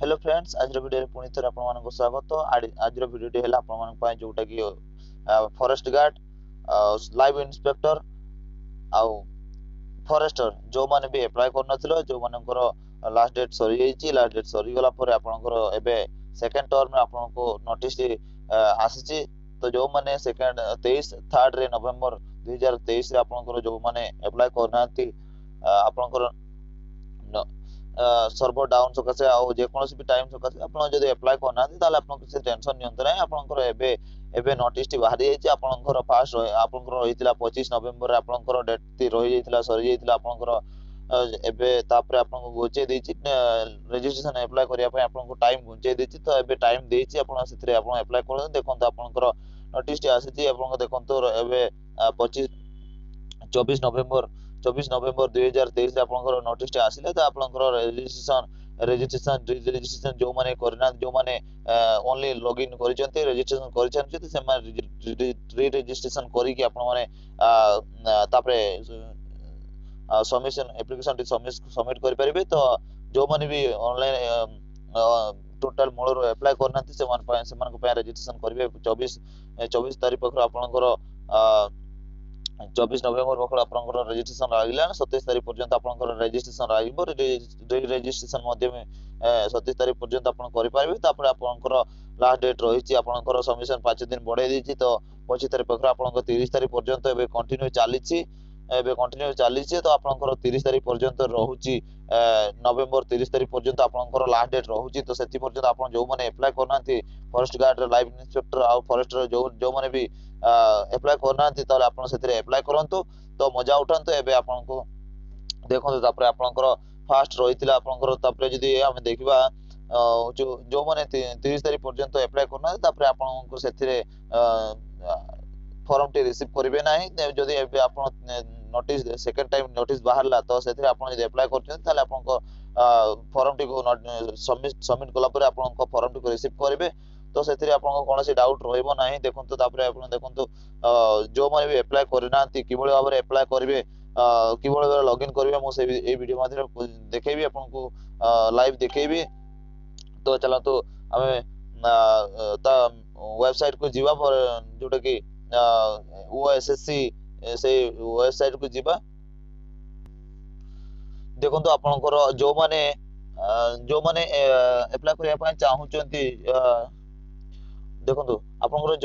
Hello friends, आज video पुणी थे आपको स्वागत। आज वीडियो है आप जोटा कि फॉरेस्ट गार्ड, लाइव इंस्पेक्टर आउ फॉरेस्टर जो माने भी अप्लाई करन जो मानकर लास्ट डेट सरी जाइए। लास्ट डेट सरी गला पर आपनकर एबे सेकंड टर्म में आपनको नोटिस आसीची। तो जो माने सेकंड 23 3 रे नवंबर 2023 रे आपनकर जो माने अप्लाई करनांती आपनकर सर्वर डाउन सकाशे आउ जेकोसी भी टाइम सकाशे आपण जदि अप्लाई करना ताले आपण किसी टेंशन नियंत्र नै। आपनकर एबे एबे नोटिस टी बाहरी जाइए। आपनकर फास्ट आपनकर रहितला 25 नवंबर रे आपनकर डेट टी रहि जाइतला सरी जाइतला आपनकर एबे तापर आपनको गोचे देछि रजिस्ट्रेशन अप्लाई करिया पय आपनको टाइम गुंचे देछि। तो एबे टाइम देछि आपण सेतरे आपण अप्लाई कर देखंत आपनकर नोटिस टी आसीछि। आपनको देखंत एबे 25 24 नवंबर 2023 रे आपनकर नोटिस टी आसिले। तो आपनकर रजिस्ट्रेशन जो माने करना जो माने ओनली लॉगिन करिसंती रजिस्ट्रेशन करिसंती से माने री रजिस्ट्रेशन करी कि आपण माने तापरे सबमिशन एप्लिकेशन टी सबमिट करि परिबे। तो जो माने भी ऑनलाइन टोटल मूल अप्लाई करना से मान को रजिस्ट्रेशन करिवे 24 तारीख पर आपनकर 24 नवंबर पखड़ आपनकर रजिस्ट्रेशन लागिला 27 तारीख पर्यंत आपनकर रजिस्ट्रेशन लागिबो। रजिस्ट्रेशन मध्य में 27 तारीख पर्यंत आपन करि पारिबे। तापर आपनकर लास्ट डेट रहिछि आपनकर सबमिशन 5 दिन बढ़ाई दिछि। तो 25 तारीख पखड़ आपनकर 30 तारीख पर्यंत एबे कंटिन्यू चालिछि। तो आपनकर 30 तारीख पर्यंत रहुछि नवंबर 30 तारीख पर्यंत आपनकर लास्ट डेट रहुछि। तो सेति पर्यंत आपन जो माने अप्लाई करनांती फॉरेस्ट गार्ड लाइव इंस्पेक्टर आ फॉरेस्टर जो माने भी अप्लाई करनांती ताले आपन सेतरे अप्लाई करंतु। तो मजा उठांतु। एबे आपनको देखंतु तापर आपनकर फास्ट रहितला आपनकर तापर जदि हम देखिबा जो माने 30 तारीख पर्यंत अप्लाई करना तापर आपनको सेथिरे फॉर्म टी रिसीव करिवे नाही। जदि एबे आपन नोटिस सेकंड टाइम नोटिस बाहरला तो सेथिरे आपन जदि अप्लाई करछन ताले आपनको फॉर्म टी को सबमिट कला पर आपनको फॉर्म टी को रिसीव करिवे। तो सेथिरे आपनको कोनोसी डाउट रहइबो नाही। देखंतु तापर आपन देखंतु जो माने भी अप्लाई करनांती किबोले भाबरे अप्लाई करिवे किबोले भाबरे लॉगिन करिवे मो से ए वीडियो माध्यम देखेबी आपनको लाइव देखेबी। तो चलतु हमें ता वेबसाइट को जीवा पर जोटा कि ओएसएससी से वेबसाइट को जीवा। देखंतु आपनकर जो माने अप्लाई करिया पय चाहुचंती देखंतु आपनकर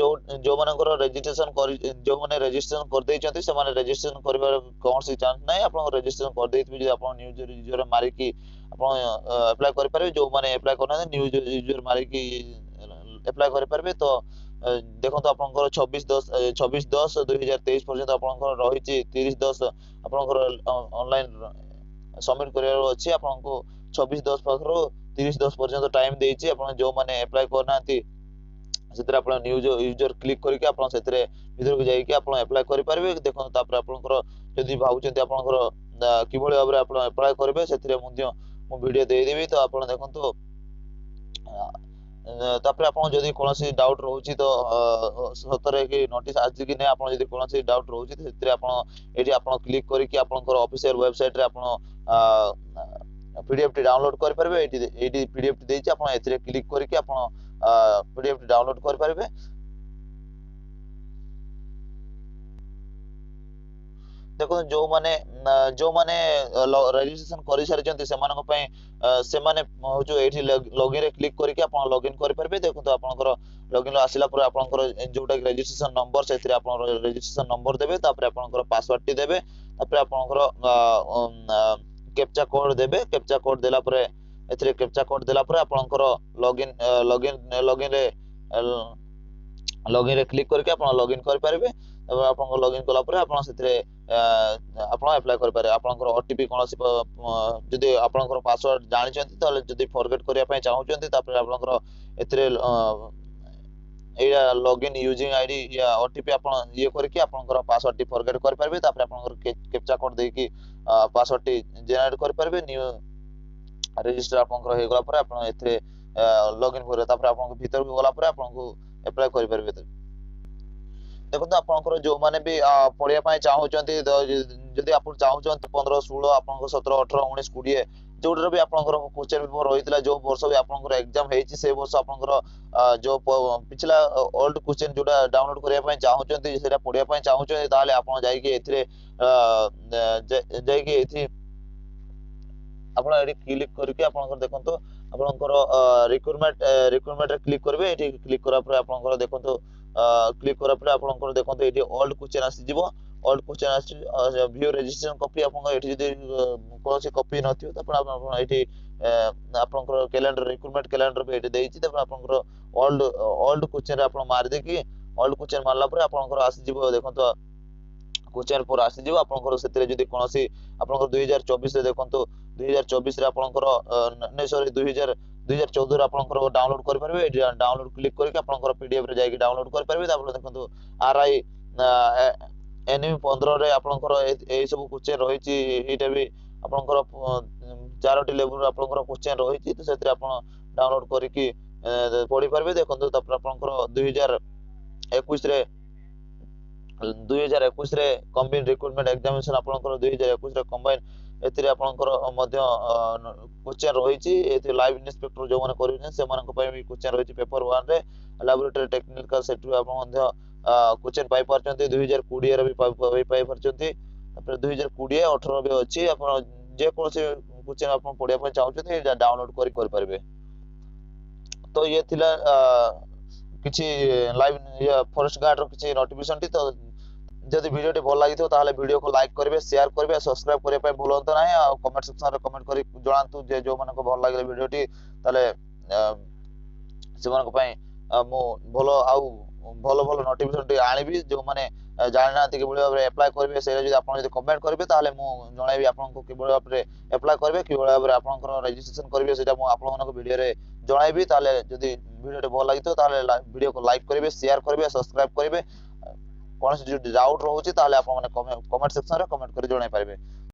जो मानकर रजिस्ट्रेशन कर जो माने रजिस्ट्रेशन कर दैचंती से माने रजिस्ट्रेशन करबार कोनसी चांस नै। आपन रजिस्ट्रेशन कर दैथबे जे आपन न्यू यूजर मारी की आपन अप्लाई कर पारे। जो माने अप्लाई करना न्यू यूजर मारी की अप्लाई कर पारबे। तो देखंतु आपनकर 26 10 2023 पर्यंत आपनकर रहिछि 30 10 आपनकर ऑनलाइन सबमिट करियार अछि। आपनको 26 10 पाखरो 30 10 पर्यंत टाइम देछि। आपन जो माने अप्लाई करनांती सेतरे आपन न्यू यूजर क्लिक करके आपन सेतरे भीतर को जाई कि आपन अप्लाई करि पारबे। देखन तापर आपनकर जदि भाउचंती आपनकर किबोले भाबरे आपन अप्लाई करबे सेतरे मध्य मु वीडियो दे देबी। तो आपन देखंतु तापर आपन जदि कोनोसी डाउट रहउची तो सतरे कि नोटिस आज कि नै आपन जदि कोनोसी डाउट रहउची तो सेतरे आपन एठी आपन क्लिक करिकि आपनकर ऑफिशियल वेबसाइट रे आपन पीडीएफ टी डाउनलोड कर पारबे। एठी पीडीएफ टी देछि आपन एथिरे क्लिक करिकि आपन पीडीएफ डाउनलोड कर पारबे। देखो जो माने रजिस्ट्रेशन करि सारिचंती सेमानक पय सेमाने जो एठी लॉगिन रे क्लिक करिकि आपन लॉगिन कर पारबे। देखो तो आपनकर लॉगिन आसिला पर आपनकर जोटा रजिस्ट्रेशन नंबर सेथिरे आपन रजिस्ट्रेशन नंबर देबे। तापर आपनकर पासवर्ड टी देबे। तापर आपनकर कैप्चा कोड देबे। कैप्चा कोड देला पर एथिरे कैप्चा कोड देला पर आपनकर लॉगिन रे क्लिक करके आपन लॉगिन कर पारबे। तब आपन लॉगिन कला पर आपन सेथिरे आपन अप्लाई कर पारे। आपनकर ओटीपी कोनोसी जदि आपनकर पासवर्ड जानि चंती तले जदि फॉरगेट करिया पय चाहुचंती तापर आपनकर एथिरे एया लॉगिन यूजिंग आईडी या ओटीपी आपन ये करके आपनकर पासवर्ड टी फॉरगेट कर पारबे। तापर आपनकर कैप्चा कोड दे कि पासवर्ड टी जनरेट कर पारबे। न्यू रजिस्टर आपनकर हे गला पर आपन एथिरे लॉगिन करे। तापर आपन भीतर गला पर आपन अप्लाई कर पारबे। देखो आपनकर जो माने भी पढ़िया पाए चाहुचंती जदि आपन चाहुचंती 15 16 आपनकर 17 18 19 20 जोटर भी आपनकर क्वेश्चन पेपर रहितला जो वर्ष भी आपनकर एग्जाम हेछि से वर्ष आपनकर जो पिछला ओल्ड क्वेश्चन जोटा डाउनलोड करिया पय चाहउचंती सेटा पढिया पय चाहउचंती ताले आपन जाई कि एथिरे जाई कि एथि आपण एडी क्लिक करके आपनकर देखंतो आपनकर रिक्वायरमेंट रे क्लिक करबे एठी क्लिक करा पर आपनकर देखंतो क्लिक करा पर आपनकर देखंतो एठी ओल्ड क्वेश्चन आसी जिवो ओल्ड क्वेश्चन आसी व्यू रजिस्ट्रेशन कॉपी आपनकर एठी जदी कोनोसी कॉपी नथियो त आपण एठी आपनकर कैलेंडर रिक्वायरमेंट कैलेंडर पे एठी देइछि त आपनकर ओल्ड क्वेश्चन रे आपण मार दे कि ओल्ड क्वेश्चन मारला पर आपनकर आसी जिवो देखंतो क्वेश्चन पर आसी जिवो आपनकर सेतिरे जदी कोनोसी आपनकर 2024 रे देखंतो 2024 रे आपनकर नै सॉरी 2014 रे आपनकर डाउनलोड कर परबे एठी डाउनलोड क्लिक करके आपनकर पीडीएफ रे जाई कि डाउनलोड कर परबे तापर देखंतो आरआई एनएम 15 रे आपनकर ए सब क्वेश्चन रहिछि एटा भी आपनकर चारोटी लेवल आपनकर क्वेश्चन रहिछि तो सेतिरे आपन डाउनलोड करके पढि परबे देखंतो तापर आपनकर 2021 रे 2021 रे कम्बाइन रिक्रूटमेंट एग्जामिनेशन आपनकर 2021 रे कम्बाइन एथिरे आपनकर मध्य क्वेश्चन रहिछि एथि लाइव इंस्पेक्टर जो माने करिन से मानक पय भी क्वेश्चन रहिछि पेपर 1 रे लैबोरेटरी टेक्निकल सेक्टर आपन मध्य क्वेश्चन पाई परचंती 2020 रे भी पाई परचंती तापर 2020 18 भी अछि आपन जे कोनसे क्वेश्चन आपन पढिया पय चाहउछथि डाउनलोड कर परबे तो ये थिला किछि लाइव फॉरेस्ट गार्ड रो किछि नोटिफिकेशन टी तो जदि वीडियो टी भल लागिथो ताहले वीडियो को लाइक करबे शेयर करबे सब्सक्राइब करे पय भूलंतो नाही आ कमेंट सेक्शन रे कमेंट करी जणांतु जे जो मानको भल लागले वीडियो टी ताले से मानको पय मु भलो आउ भलो भलो नोटिफिकेशन टी आनिबी जो माने जानि नांति कि भाबरे अप्लाई करबे से जदि आपन जदि कमेंट करबे ताहले मु जणाइबी आपनको कि भाबरे अप्लाई करबे कि भाबरे आपनकर रजिस्ट्रेशन करबे सेटा मु आपन मानको वीडियो रे जणाइबी ताहले जदि वीडियो टी भल लागिथो ताहले वीडियो को लाइक करबे शेयर करबे सब्सक्राइब करबे कौन से डाउट रोचे ताहले आप माने कमेंट सेक्शन रे कमेंट कर जणाई पारबे।